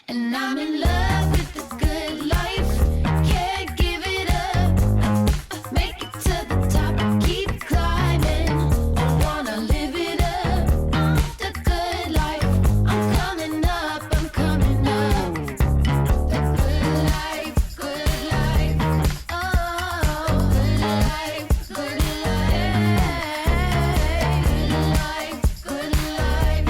And I'm in love with the good life. Can't give it up. Make it to the top. Keep climbing. I wanna live it up. The good life. I'm coming up. I'm coming up. The good life. Good life. Oh, good life. Good life. Good life. Good life.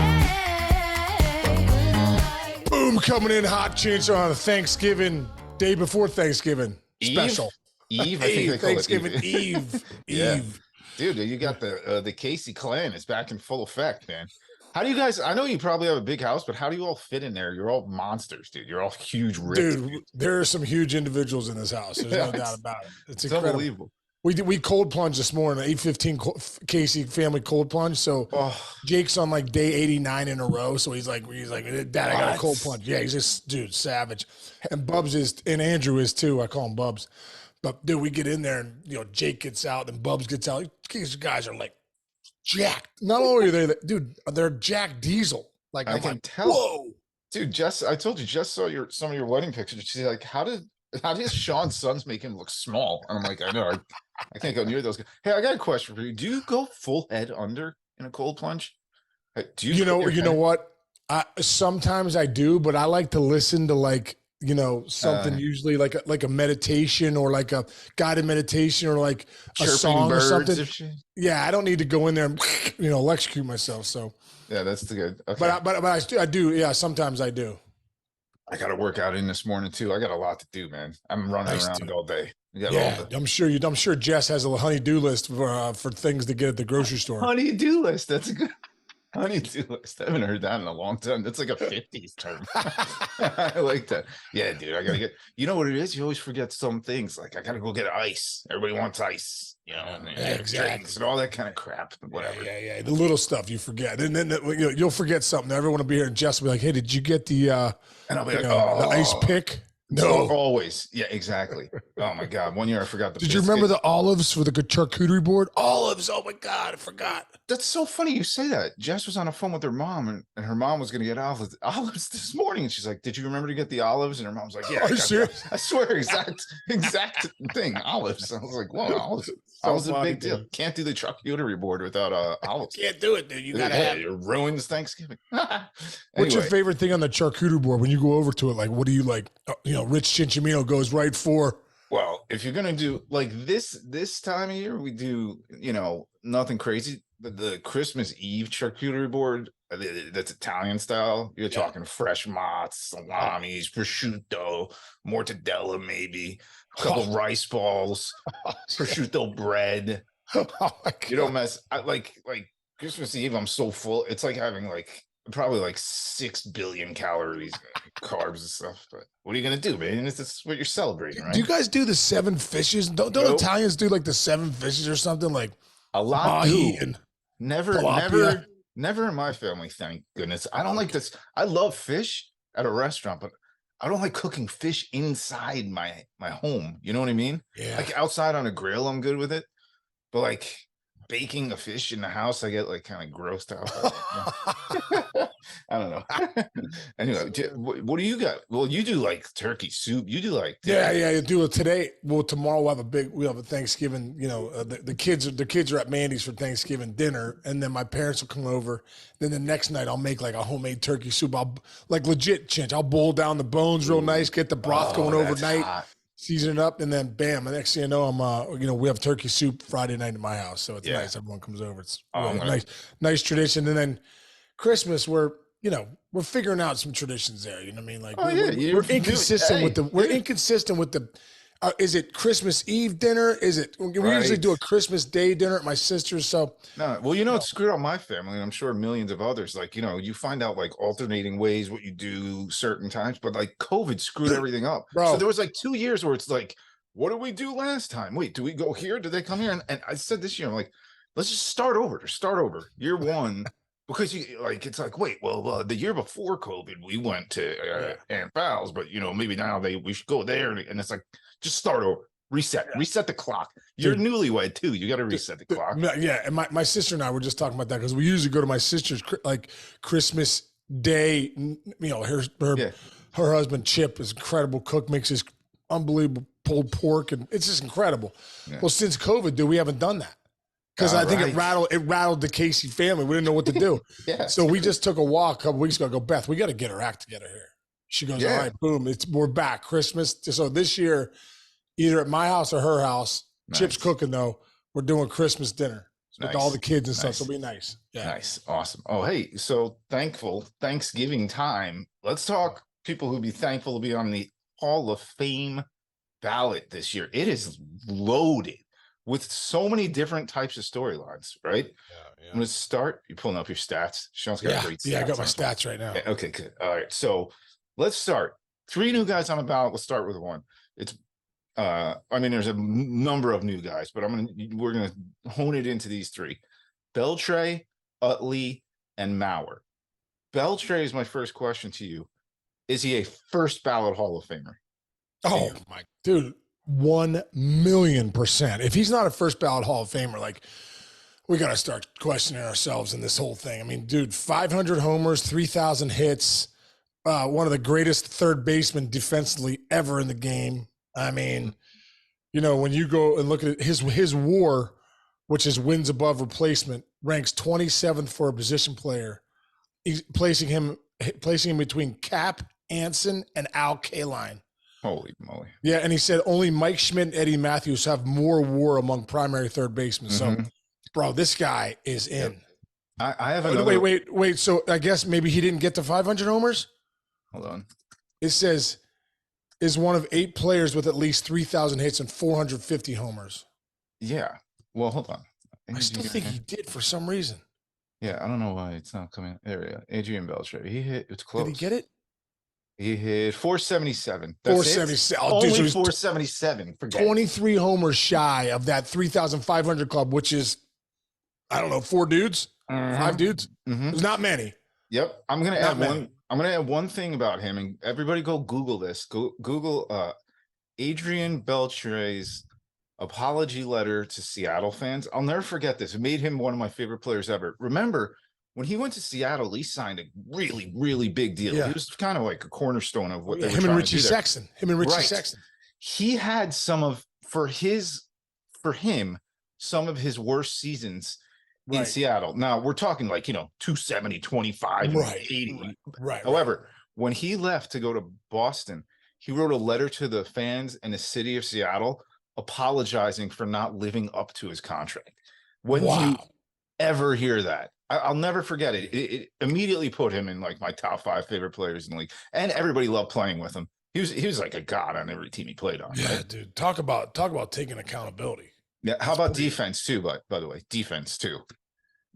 Boom, coming in hot chance on a Thanksgiving, day before Thanksgiving special. Eve, I think they call Thanksgiving it Eve. Yeah. Eve. Dude, you got the Casey clan is back in full effect, man. How do you guys? I know you probably have a big house, but how do you all fit in there? You're all monsters, dude. You're all huge, ripped. Dude, there are some huge individuals in this house. There's no doubt about it. It's incredible. Unbelievable. We cold plunged this morning, 8:15 Casey family cold plunge. So Jake's on like day 89 in a row. So he's like, Dad, I got a cold plunge. Yeah, he's just dude, savage. And Bubs is, and Andrew is too. I call him Bubs. But dude, we get in there and Jake gets out and Bubs gets out. These guys are like jacked. Not only are they, dude, they're Jack Diesel. Like I I'm can like, tell. whoa, Dude, Jess, I told you, Jess saw some of your wedding pictures. She's like, how does Sean's sons make him look small? And I'm like, I know, I can't go near those guys. Hey, I got a question for you. Do you go full head under in a cold plunge? Do you know what? Sometimes I do, but I like to listen to like, something usually like a meditation or like a guided meditation or like a song or something. Yeah, I don't need to go in there and electrocute myself. So yeah, that's the good. Okay. But I do. Yeah, sometimes I do. I got to work out in this morning too. I got a lot to do, man. I'm running around all day. Yeah, I'm sure Jess has a honey-do list for things to get at the grocery store. Honey-do list. That's a good honey-do list. I haven't heard that in a long time. That's like a 50s term. I like that. Yeah, dude, I got to get, you know what it is? You always forget some things. Like I got to go get ice. Everybody wants ice. Exactly. And all that kind of crap, whatever. Yeah. The little stuff you forget, and then you'll forget something. Everyone will be here, and Jess will be like, "Hey, did you get the?" And I'll be like, the ice pick. No, always. Yeah, exactly. Oh my God. One year I forgot the. Did you remember the olives for the charcuterie board? Olives. Oh my God, I forgot. That's so funny you say that. Jess was on the phone with her mom, and her mom was going to get olives this morning, and she's like, "Did you remember to get the olives?" And her mom's like, "Yeah." Are you serious? I swear, exact thing. Olives. I was like, "Whoa, olives." That was a big deal. Can't do the charcuterie board without olives. Can't do it, dude. You gotta have it. Ruins Thanksgiving. What's your favorite thing on the charcuterie board when you go over to it? Like, what do you like? Rich Cinciamino goes right for. Well, if you're gonna do like this time of year, we do nothing crazy. The Christmas Eve charcuterie board that's Italian style. You're talking fresh mozz, salamis, prosciutto, mortadella, maybe a couple rice balls, prosciutto bread. Oh my God. You don't mess. I like Christmas Eve. I'm so full. It's like having probably 6 billion calories, carbs and stuff. But what are you gonna do, man? It's what you're celebrating, right? Do you guys do the 7 fishes? Don't Italians do like the 7 fishes or something? Like a lot do. Never in my family, thank goodness. I don't like this. I love fish at a restaurant, but I don't like cooking fish inside my home. You know what I mean? Yeah. Like outside on a grill, I'm good with it. But like baking a fish in the house, I get kind of grossed out. I don't know. Anyway, what do you got? Well, you do turkey soup. You do yeah. You do it today. Well, tomorrow we'll have a Thanksgiving. The kids are at Mandy's for Thanksgiving dinner, and then my parents will come over. Then the next night I'll make a homemade turkey soup. I'll legit chinch. I'll boil down the bones real nice, get the broth going overnight. Hot. Season it up, and then bam. The next thing you know, I'm we have turkey soup Friday night at my house, so it's nice. Everyone comes over. It's really nice tradition. And then Christmas, we're figuring out some traditions there. You know what I mean? We're inconsistent with the. Is it Christmas Eve dinner? Is it? We usually do a Christmas Day dinner at my sister's. So no, well, it's screwed up my family, and I'm sure millions of others. You find out alternating ways what you do certain times, but COVID screwed everything up. Bro. So there was 2 years where it's what did we do last time? Wait, do we go here? Did they come here? And I said this year, I'm like, let's just start over. Year one. Because it's wait, well, the year before COVID, we went to Aunt Val's, but maybe now we should go there, and it's just start over, reset the clock. You're newlywed too. You got to reset the clock. Yeah, and my sister and I were just talking about that because we usually go to my sister's Christmas Day. Her Her husband, Chip, is incredible cook, makes this unbelievable pulled pork, and it's just incredible. Yeah. Well, since COVID, dude, we haven't done that. Because I think it rattled the Casey family. We didn't know what to do. Yeah. So we just took a walk a couple weeks ago. I go, Beth, we got to get our act together here. She goes, all right, boom. We're back. Christmas. So this year, either at my house or her house, Chip's cooking though. We're doing Christmas dinner with all the kids and stuff. So it'll be nice. Yeah. Nice. Awesome. Oh, hey, so Thanksgiving time. Let's talk people who'd be thankful to be on the Hall of Fame ballot this year. It is loaded with so many different types of storylines, right? Yeah. I'm going to start. You're pulling up your stats. Sean's got great stats. Yeah, I got my stats right now. Okay, good. All right. So let's start. 3 new guys on the ballot. Let's start with one. It's there's a number of new guys, but we're gonna hone it into these 3: Beltre, Utley, and Mauer. Beltre is my first question to you. Is he a first ballot Hall of Famer? Oh my dude, 1,000,000%. If he's not a first ballot Hall of Famer, like, we got to start questioning ourselves in this whole thing. I mean, dude, 500 homers, 3,000 hits, one of the greatest third basemen defensively ever in the game. I mean, when you go and look at his WAR, which is wins above replacement, ranks 27th for a position player. He's placing him between Cap, Anson, and Al Kaline. Holy moly. Yeah, and he said only Mike Schmidt and Eddie Matthews have more WAR among primary third basemen. So, bro, this guy is in. Yep. I have another. Wait. So I guess maybe he didn't get to 500 homers? Hold on. It says is one of 8 players with at least 3,000 hits and 450 homers. Yeah. Well, hold on. I still think he did for some reason. Yeah, I don't know why it's not coming. There we go. Adrian Beltre. He hit. It's close. Did he get it? He hit 477. 477. Oh, only 477. 23 homers shy of that 3,500 club, which is, I don't know, 4 dudes, 5 dudes. There's not many. Yep. I'm gonna add one thing about him, and everybody go Google this. Google Adrian Beltre's apology letter to Seattle fans. I'll never forget this. It made him one of my favorite players ever. Remember, when he went to Seattle, he signed a really, really big deal. Yeah. He was kind of like a cornerstone of what they were him trying and Richie to do there. Sexton. Him and Richie Sexton. He had some of his worst seasons in Seattle. Now we're talking like 270, 25, and 80. Right. However, when he left to go to Boston, he wrote a letter to the fans and the city of Seattle apologizing for not living up to his contract. When you ever hear that, I'll never forget it. It immediately put him in like my top 5 favorite players in the league, and everybody loved playing with him. He was like a god on every team he played on. Yeah, right? Dude. Talk about taking accountability. Yeah. How about defense too? By the way, defense too.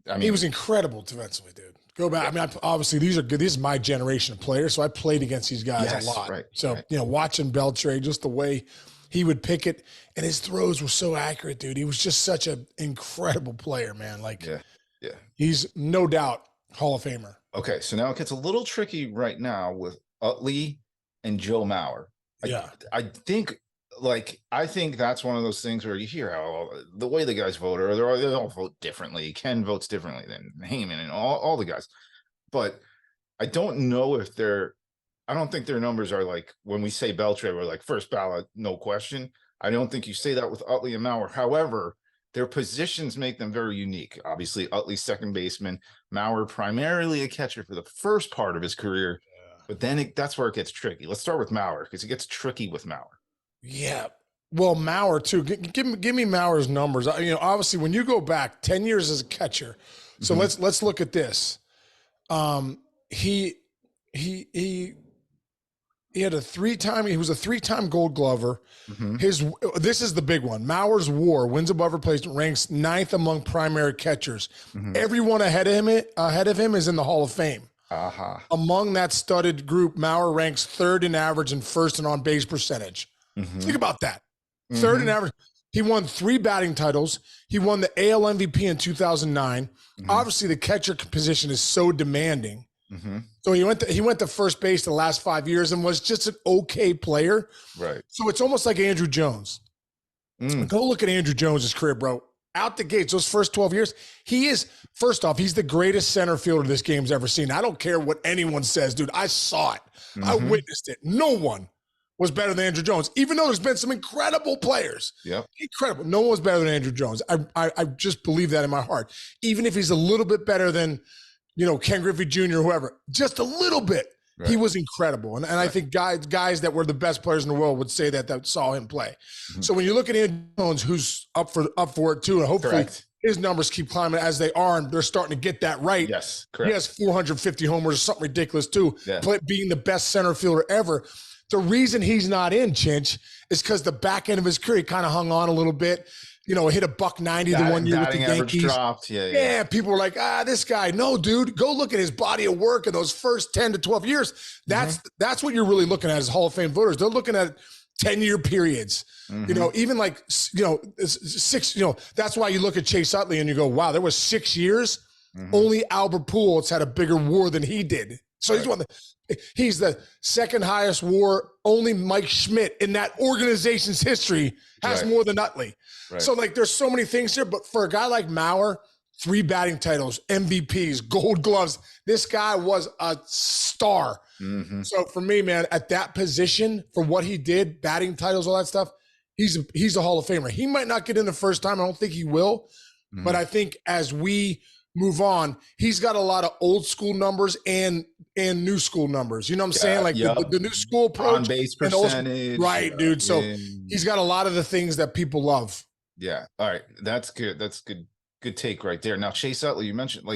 I mean, he was incredible defensively, dude. Go back. I mean, obviously these are good. This is my generation of players, so I played against these guys a lot. Right. So watching Beltre, just the way he would pick it, and his throws were so accurate, dude. He was just such an incredible player, man. Like, yeah, he's no doubt Hall of Famer. Okay, so now it gets a little tricky right now with Utley and Joe Mauer. I think that's one of those things where you hear how the way the guys vote, or they all vote differently. Ken votes differently than Heyman and all the guys. But I don't know if I don't think their numbers are like when we say Beltre, we're like first ballot, no question. I don't think you say that with Utley and Mauer. However, their positions make them very unique. Obviously, Utley's second baseman, Mauer primarily a catcher for the first part of his career. But then that's where it gets tricky. Let's start with Mauer because it gets tricky with Mauer. Yeah. Well, Mauer too. Give me Mauer's numbers. Obviously, when you go back 10 years as a catcher, so let's look at this. He had a 3-time. He was a 3-time Gold Glover. This is the big one. Mauer's WAR, wins above replacement, ranks 9th among primary catchers. Everyone ahead of him is in the Hall of Fame. Among that studded group, Mauer ranks 3rd in average and 1st in on base percentage. Think about that. 3rd in average. He won 3 batting titles. He won the AL MVP in 2009. Obviously, the catcher position is so demanding. So he went to first base the last 5 years and was just an okay player. Right. So it's almost like Andruw Jones. Go look at Andruw Jones' career, bro. Out the gates, those first 12 years, first off, he's the greatest center fielder this game's ever seen. I don't care what anyone says, dude. I saw it. I witnessed it. No one was better than Andruw Jones, even though there's been some incredible players. Yep. Incredible. No one was better than Andruw Jones. I just believe that in my heart. Even if he's a little bit better than, Ken Griffey Jr. or whoever, just a little bit. Right. He was incredible. And I think guys that were the best players in the world would say that saw him play. So when you look at Andruw Jones, who's up for it too, and hopefully his numbers keep climbing as they are, and they're starting to get that right. Yes, correct. He has 450 homers or something ridiculous too, being the best center fielder ever. The reason he's not in, Chinch, is because the back end of his career, he kind of hung on a little bit. Hit a $190 the one year with the Yankees. Dropped. Yeah, people were like, this guy. No, dude, go look at his body of work in those first 10 to 12 years. That's what you're really looking at as Hall of Fame voters. They're looking at 10-year periods. Even like, 6, that's why you look at Chase Utley and you go, wow, there was 6 years. Only Albert Pujols had a bigger WAR than he did. So he's the second highest WAR. Only Mike Schmidt in that organization's history has more than Utley. Right. So there's so many things here, but for a guy like Mauer, 3 batting titles, MVPs, Gold Gloves, this guy was a star. So for me, man, at that position, for what he did, batting titles, all that stuff, he's a Hall of Famer. He might not get in the first time. I don't think he will, but I think as we move on, he's got a lot of old school numbers and new school numbers. You know what I'm saying? The new school approach. On base percentage. Right, dude. So he's got a lot of the things that people love. Yeah. All right. That's good. That's good. Good take right there. Now, Chase Utley, you mentioned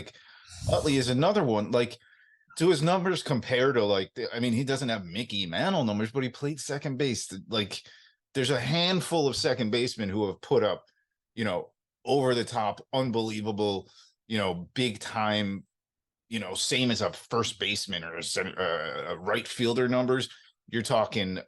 Utley is another one. Do his numbers compare to he doesn't have Mickey Mantle numbers, but he played second base. There's a handful of second basemen who have put up, over the top, unbelievable, big time, same as a first baseman or a right fielder numbers. You're talking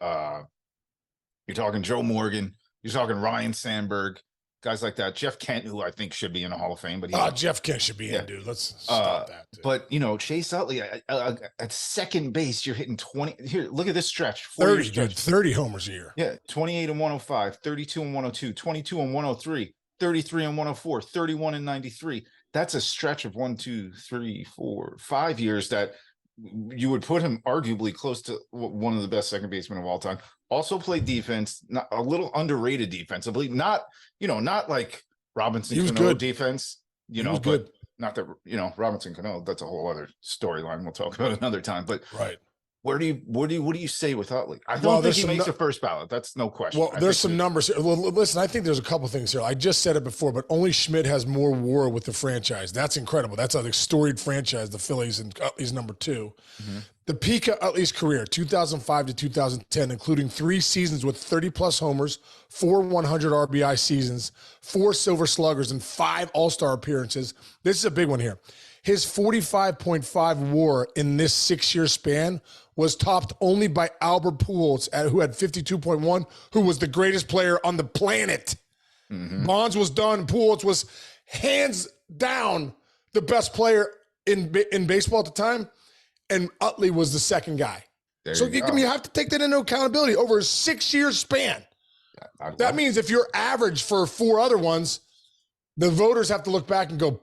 Joe Morgan. You're talking Ryan Sandberg, guys like that. Jeff Kent, who I think should be in the Hall of Fame, but Jeff Kent should be in, dude. Let's stop that. Dude. But Chase Utley at second base, you're hitting 20. Here, look at this stretch. 30, dude, 30 homers a year. Yeah, 28 and 105, 32 and 102, 22 and 103, 33 and 104, 31 and 93. That's a stretch of 1, 2, 3, 4, 5 years that you would put him arguably close to one of the best second basemen of all time. Also played defense, not a little underrated defensively, not like Robinson Cano defense, but good. Not that, Robinson Cano, that's a whole other storyline we'll talk about another time, but right. What do you say with Utley? I don't think he makes the first ballot. That's no question. Well, there's some numbers here. Well, listen, I think there's a couple things here. I just said it before, but only Schmidt has more WAR with the franchise. That's incredible. That's a storied franchise, the Phillies, and Utley's number 2. The peak of Utley's career, 2005 to 2010, including 3 seasons with 30-plus homers, 4 100 RBI seasons, 4 Silver Sluggers, and 5 All-Star appearances. This is a big one here. His 45.5 WAR in this 6-year span was topped only by Albert Pujols, who had 52.1, who was the greatest player on the planet. Bonds was done. Pujols was hands down the best player in baseball at the time, and Utley was the second guy. You have to take that into accountability over a 6-year span. That means if you're average for 4 other ones, the voters have to look back and go,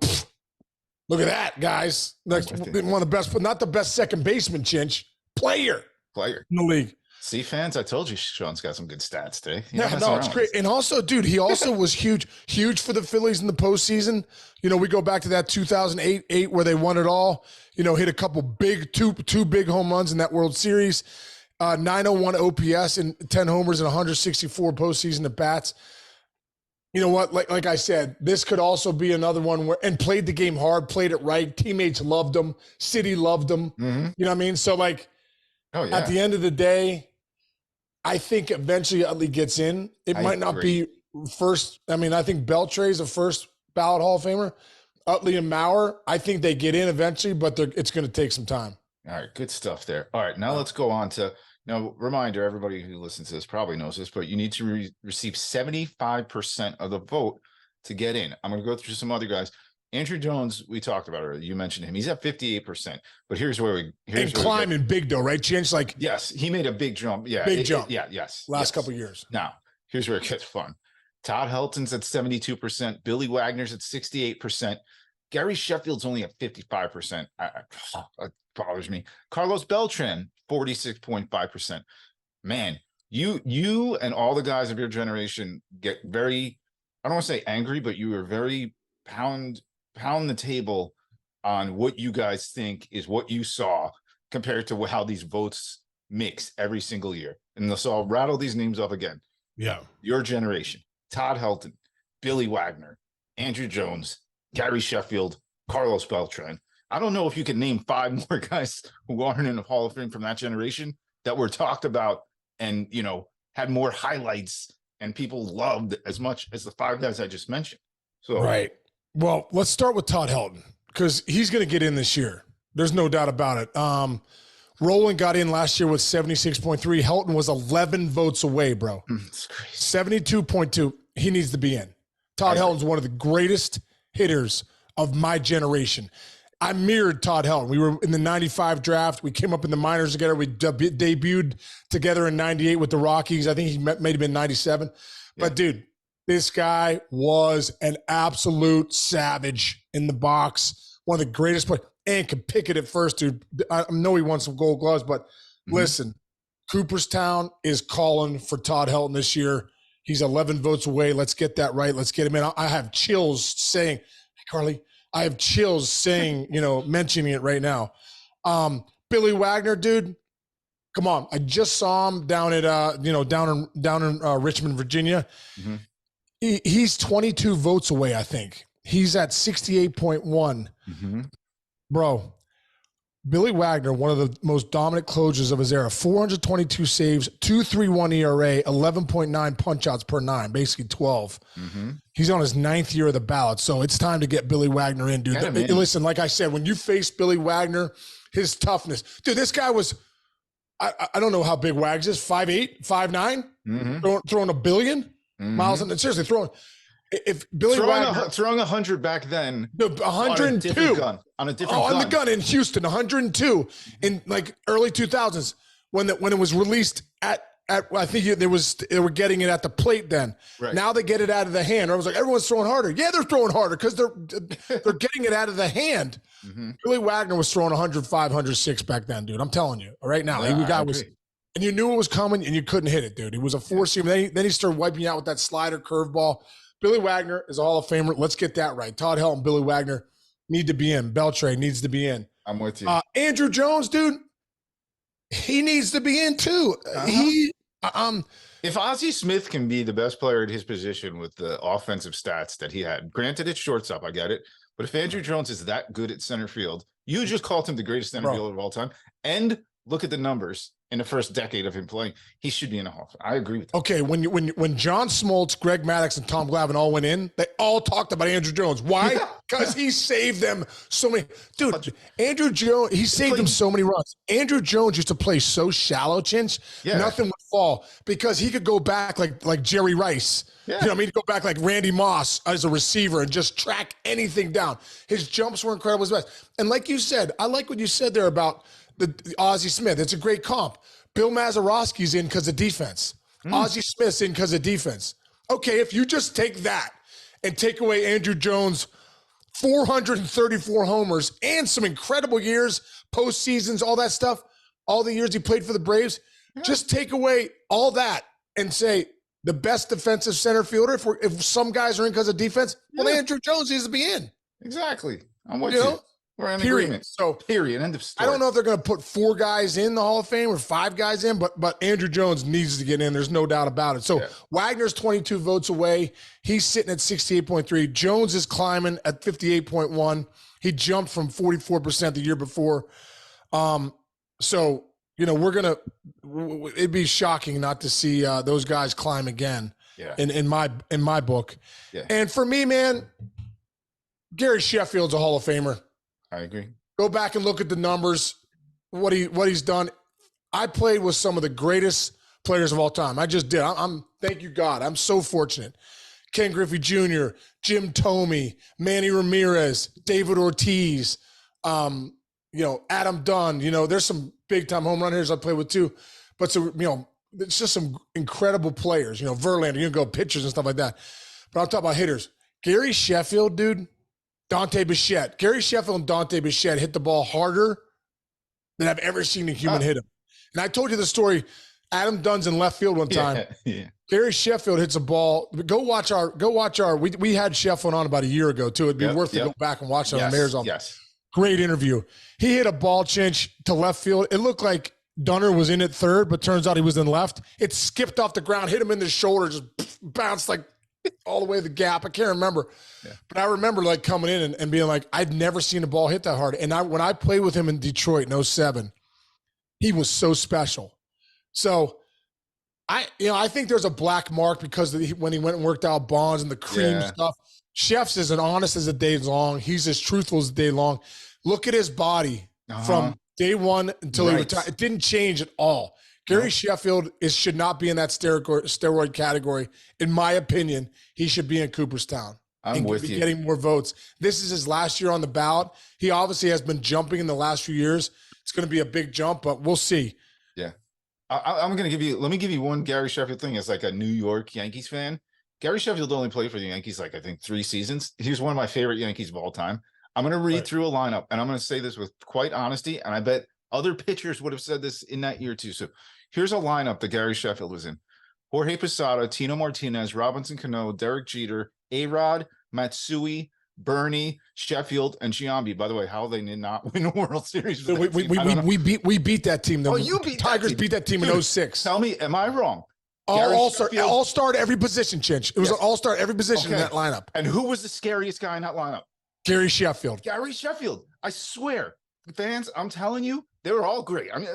look at that, guys. One of the best, but not the best second baseman, Chinch. Player in the league. See, fans, I told you Sean's got some good stats today. It's great. And also, dude, he also was huge for the Phillies in the postseason. We go back to that 2008 where they won it all. Hit a couple two big home runs in that World Series. 901 OPS and 10 homers and 164 postseason at bats. You know what? Like I said, this could also be another one and played the game hard, played it right. Teammates loved him. City loved him. You know what I mean? So at the end of the day, I think eventually Utley gets in. It might not be first. I mean, I think Beltre is a first ballot Hall of Famer. Utley and Mauer, I think they get in eventually, but it's going to take some time. All right, good stuff there. All right, now let's go on to reminder, everybody who listens to this probably knows this, but you need to receive 75% of the vote to get in. I'm going to go through some other guys. Andruw Jones, we talked about earlier. You mentioned him. He's at 58%. But here's climbing big though, right? Change yes, he made a big jump. Yeah, jump. Yes. Last couple of years. Now, here's where it gets fun. Todd Helton's at 72%. Billy Wagner's at 68%. Gary Sheffield's only at 55%. It bothers me. Carlos Beltran, 46.5%. Man, you and all the guys of your generation get very, I don't want to say angry, but you are very pound the table on what you guys think is what you saw compared to how these votes mix every single year. And so I'll rattle these names off again. Yeah. Your generation: Todd Helton, Billy Wagner, Andruw Jones, Gary Sheffield, Carlos Beltran. I don't know if you can name 5 more guys who aren't in the Hall of Fame from that generation that were talked about and, had more highlights and people loved as much as the 5 guys I just mentioned. So, right. Well, let's start with Todd Helton because he's going to get in this year. There's no doubt about it. Rowland got in last year with 76.3. Helton was 11 votes away, bro. That's crazy. 72.2. He needs to be in. Todd Helton's one of the greatest hitters of my generation. I mirrored Todd Helton. We were in the 95 draft. We came up in the minors together. We debuted together in 98 with the Rockies. I think he may have been 97. Yeah. But, dude, this guy was an absolute savage in the box. One of the greatest players. And could pick it at first, dude. I know he won some gold gloves, but listen, Cooperstown is calling for Todd Helton this year. He's 11 votes away. Let's get that right. Let's get him in. I have chills saying, Carly, I have chills saying, mentioning it right now. Billy Wagner, dude, come on. I just saw him down at, down in Richmond, Virginia. Mm-hmm. He's 22 votes away, I think. He's at 68.1. Mm-hmm. Bro, Billy Wagner, one of the most dominant closers of his era, 422 saves, 2.31 ERA, 11.9 punch-outs per 9, basically 12. Mm-hmm. He's on his 9th year of the ballot, so it's time to get Billy Wagner in, dude. Listen, like I said, when you face Billy Wagner, his toughness. Dude, this guy was, I don't know how big Wags is, 5'8", 5'9", throwing a billion miles. And seriously, throwing – if Billy Wagner throwing 100 back then, 102 on a different gun. On the gun in Houston, 102 in like early 2000s when it was released at I think they were getting it at the plate then. Right. Now they get it out of the hand. I was like, everyone's throwing harder. Yeah, they're throwing harder because they're getting it out of the hand. Mm-hmm. Billy Wagner was throwing 105, 106 back then, dude. I'm telling you right now. Yeah, guy was, and you knew it was coming and you couldn't hit it, dude. He was a 4-seamer. Then he started wiping you out with that slider curveball. Billy Wagner is a Hall of Famer. Let's get that right. Todd Helton, Billy Wagner need to be in. Beltre needs to be in. I'm with you. Andruw Jones, dude, he needs to be in too. If Ozzie Smith can be the best player at his position with the offensive stats that he had, granted it's shortstop, I get it, but if Andruw Jones is that good at center field, you just called him the greatest center fielder of all time, and look at the numbers in the first decade of him playing, he should be in a Hall of Fame. I agree with that. Okay, when John Smoltz, Greg Maddux, and Tom Glavine all went in, they all talked about Andruw Jones. Why? Because he saved them so many. Dude, Andruw Jones, he saved them so many runs. Andruw Jones used to play so shallow, Chinch, nothing would fall because he could go back like Jerry Rice. Yeah. He'd go back like Randy Moss as a receiver and just track anything down. His jumps were incredible. His best. And like you said, I like what you said there about the Ozzie Smith. It's a great comp. Bill Mazeroski's in because of defense. Ozzie Smith's in because of defense. Okay, if you just take that and take away Andruw Jones' 434 homers and some incredible years, postseasons, all that stuff, all the years he played for the Braves, just take away all that and say the best defensive center fielder, if some guys are in because of defense, well, Andruw Jones needs to be in. Exactly. I'm with you. We're in agreement. So, end of story. I don't know if they're going to put 4 guys in the Hall of Fame or 5 guys in, but Andruw Jones needs to get in. There's no doubt about it. So Wagner's 22 votes away. He's sitting at 68.3. Jones is climbing at 58.1. He jumped from 44% the year before. So, it'd be shocking not to see those guys climb again in my book. Yeah. And for me, man, Gary Sheffield's a Hall of Famer. I agree. Go back and look at the numbers, what he's done. I played with some of the greatest players of all time. I just did. I'm thank you God. I'm so fortunate. Ken Griffey Jr., Jim Thome, Manny Ramirez, David Ortiz, Adam Dunn. There's some big time home run hitters I played with too. But it's just some incredible players. Verlander, you can go pitchers and stuff like that. But I'm talking about hitters. Gary Sheffield, dude. Dante Bichette. Gary Sheffield and Dante Bichette hit the ball harder than I've ever seen a human hit him. And I told you the story. Adam Dunn's in left field one time. Yeah. Gary Sheffield hits a ball. Go watch our. We had Sheffield on about a year ago too. It'd be worth to go back and watch it on the Mayor's Office. Yes. Great interview. He hit a ball chinch to left field. It looked like Dunner was in at third, but turns out he was in left. It skipped off the ground, hit him in the shoulder, just bounced like all the way to the gap. I can't remember. Yeah. But I remember like coming in and being like, I'd never seen a ball hit that hard. And when I played with him in Detroit in 07, he was so special. So I think there's a black mark because when he went and worked out Bonds and the cream stuff. Chef's is as honest as a day long. He's as truthful as a day long. Look at his body from day one until he retired. It didn't change at all. Gary Sheffield should not be in that steroid category. In my opinion, he should be in Cooperstown. I'm with you. Getting more votes. This is his last year on the ballot. He obviously has been jumping in the last few years. It's going to be a big jump, but we'll see. Yeah. I'm going to let me give you one Gary Sheffield thing as like a New York Yankees fan. Gary Sheffield only played for the Yankees like I think 3 seasons. He was one of my favorite Yankees of all time. I'm going to read through a lineup, and I'm going to say this with quite honesty, and I bet other pitchers would have said this in that year too. So here's a lineup that Gary Sheffield was in. Jorge Posada, Tino Martinez, Robinson Cano, Derek Jeter, A-Rod, Matsui, Bernie, Sheffield, and Giambi. By the way, how they did not win a World Series. We beat that team. Oh, you beat Tigers beat that team in 06. Tell me, am I wrong? All-star at every position, Chinch. It was an all-star at every position in that lineup. And who was the scariest guy in that lineup? Gary Sheffield. Gary Sheffield. I swear. Fans, I'm telling you, they were all great. I mean,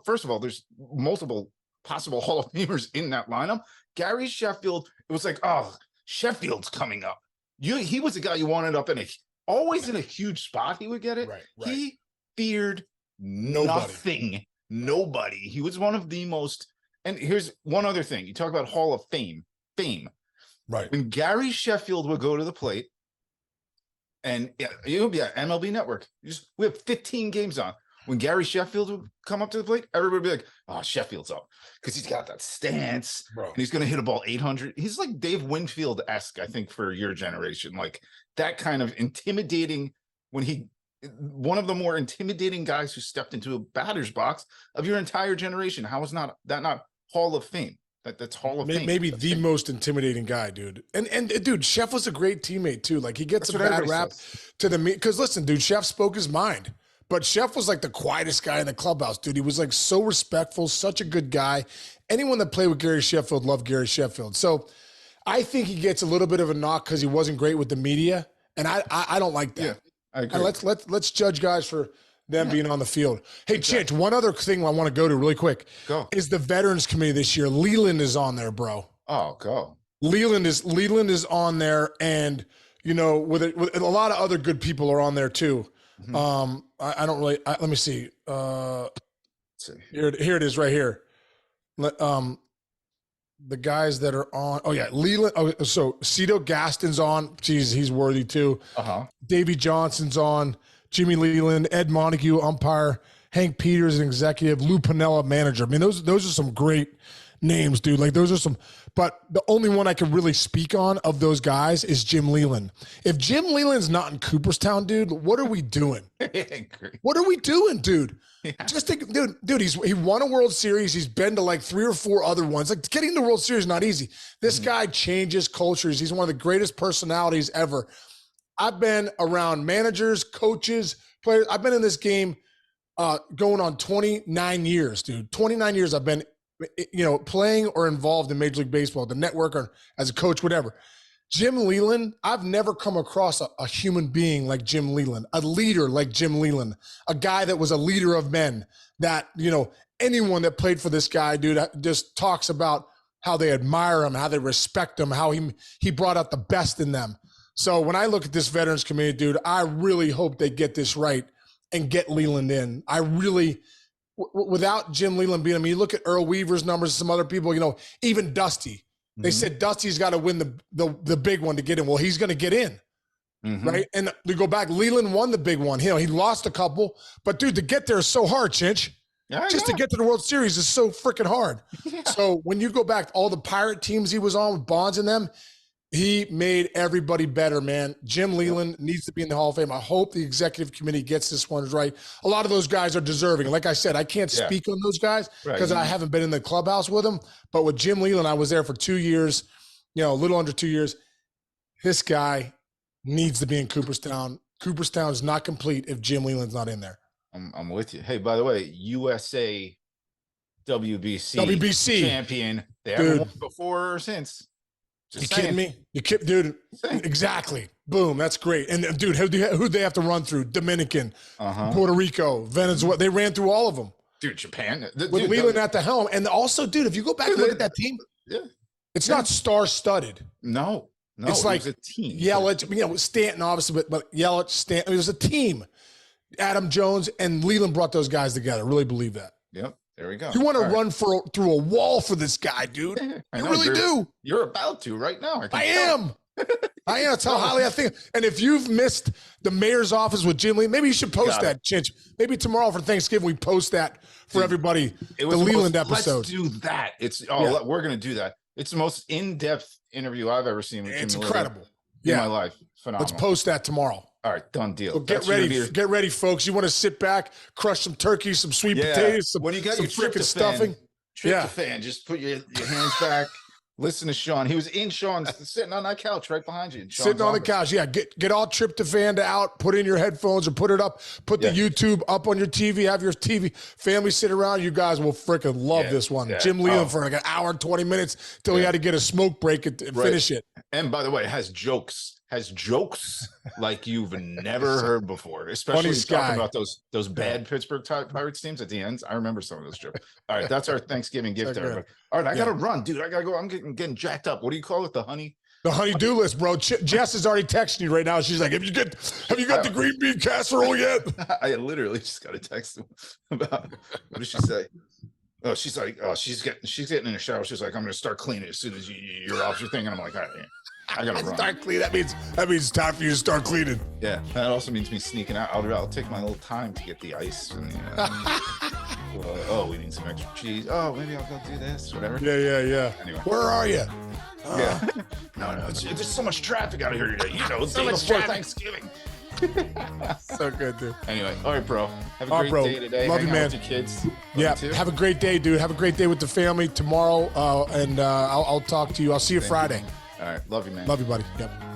first of all, there's multiple possible Hall of Famers in that lineup. Gary Sheffield, it was like, oh, Sheffield's coming up. He was the guy you wanted up always in a huge spot. He would get it. Right. He feared nothing. Nobody. He was one of the most. And here's one other thing. You talk about Hall of Fame. Right. When Gary Sheffield would go to the plate, and it would be at MLB Network. We have 15 games on. When Gary Sheffield would come up to the plate, everybody would be like, oh, Sheffield's up. Because he's got that stance. Bro. And he's going to hit a ball 800. He's like Dave Winfield-esque, I think, for your generation. Like that kind of intimidating, one of the more intimidating guys who stepped into a batter's box of your entire generation. How is that not Hall of Fame? That's Hall of Fame. Maybe the most intimidating guy, dude. And dude, Chef was a great teammate too. Like he gets a bad rap to the meet. Because listen, dude, Chef spoke his mind. But Chef was like the quietest guy in the clubhouse, dude. He was like so respectful, such a good guy. Anyone that played with Gary Sheffield loved Gary Sheffield. So I think he gets a little bit of a knock because he wasn't great with the media. And I don't like that. Yeah, I agree. Let's judge guys for them being on the field. Hey, Chich, one other thing I want to go to really quick is the Veterans Committee this year. Leland is on there, bro. Oh, go. Leland is on there, and with a lot of other good people are on there too. Mm-hmm. I don't really. Let me see. Let's see. Here it is, right here. The guys that are on. Oh yeah, Leland. Oh, so Cito Gaston's on. Jeez, he's worthy too. Davey Johnson's on. Jimmy Leland, Ed Montague, umpire, Hank Peters, an executive, Lou Piniella, manager. I mean, those are some great names, dude. Like those are some, but the only one I can really speak on of those guys is Jim Leland. If Jim Leland's not in Cooperstown, dude, what are we doing? What are we doing, dude? Yeah. Just think, dude, he won a World Series. He's been to like 3 or 4 other ones. Like getting the World Series is not easy. This guy changes cultures. He's one of the greatest personalities ever. I've been around managers, coaches, players. I've been in this game going on 29 years, dude. 29 years I've been, playing or involved in Major League Baseball, the network or as a coach, whatever. Jim Leland, I've never come across a human being like Jim Leland, a leader like Jim Leland, a guy that was a leader of men that, anyone that played for this guy, dude, just talks about how they admire him, how they respect him, how he brought out the best in them. So when I look at this Veterans Committee, dude, I really hope they get this right and get Leland in. I really, without Jim Leland being, you look at Earl Weaver's numbers, some other people, even Dusty. They said Dusty's got to win the big one to get in. Well, he's going to get in, right? And to go back, Leland won the big one. He lost a couple, but dude, to get there is so hard, Chinch. To get to the World Series is so freaking hard. Yeah. So when you go back, all the Pirate teams he was on with Bonds in them, He made everybody better, man. Jim Leland needs to be in the Hall of Fame. I hope the executive committee gets this one right. A lot of those guys are deserving. Like I said, I can't speak on those guys because I haven't been in the clubhouse with them. But with Jim Leland, I was there for 2 years, a little under 2 years. This guy needs to be in Cooperstown. Cooperstown is not complete if Jim Leland's not in there. I'm with you. Hey, by the way, USA WBC champion. They haven't won before or since. You kidding me? Dude, exactly. Boom, that's great. And dude, who'd they have to run through? Dominican, Puerto Rico, Venezuela. They ran through all of them. Dude, Japan. With Leland at the helm. And also, dude, if you go back and look at that team, it's not star-studded. No, it's like a team. Yelich, Stanton, obviously, but Yelich, Stanton, it was a team. Adam Jones and Leland brought those guys together. Really believe that. Yep. There we go. You want to run through a wall for this guy, dude. You really do. You're about to right now. I am. That's how highly I think. And if you've missed the mayor's office with Jim Lee, maybe you should post that, Chinch. Maybe tomorrow for Thanksgiving, we post that for everybody. The Leland episode. Let's do that. We're going to do that. It's the most in-depth interview I've ever seen. It's incredible. In my life. Phenomenal. Let's post that tomorrow. All right, done deal. So get ready, folks. You want to sit back, crush some turkey, some sweet potatoes, some, when you got some your freaking stuffing. Tryptophan, just put your hands back. Listen to Sean. He was in Sean's sitting on that couch right behind you. Sitting on the couch. Yeah, get all tryptophan out, put in your headphones or put it up, put the YouTube up on your TV, have your TV family sit around. You guys will freaking love this one. Yeah. Jim Leland for like an hour and 20 minutes till he had to get a smoke break and finish it. And by the way, it has jokes like you've never heard before, especially talking about those bad Pittsburgh Pirates teams at the end. I remember some of those jokes. All right, that's our Thanksgiving gift to everybody. All right, I gotta run, dude. I gotta go. I'm getting jacked up. What do you call it? The honey-do list, bro. Jess is already texting you right now. She's like, have you got the green bean casserole yet? I literally just got a text about, what did she say? Oh, she's like, she's getting in the shower. She's like, I'm gonna start cleaning as soon as you're off your thing. And I'm like, all right, I gotta run. Start cleaning. That means it's time for you to start cleaning. Yeah, that also means me sneaking out. I'll take my little time to get the ice. And, we need some extra cheese. Oh, maybe I'll go do this, whatever. Yeah. Anyway, where are you? No. There's so much traffic out here today. It's day before Thanksgiving. So good, dude. Anyway, all right, bro. Have a great day today. Love you, man. With your kids. Have a great day, dude. Have a great day with the family tomorrow. And I'll talk to you. I'll see you Friday. All right. Love you, man. Love you, buddy. Yep.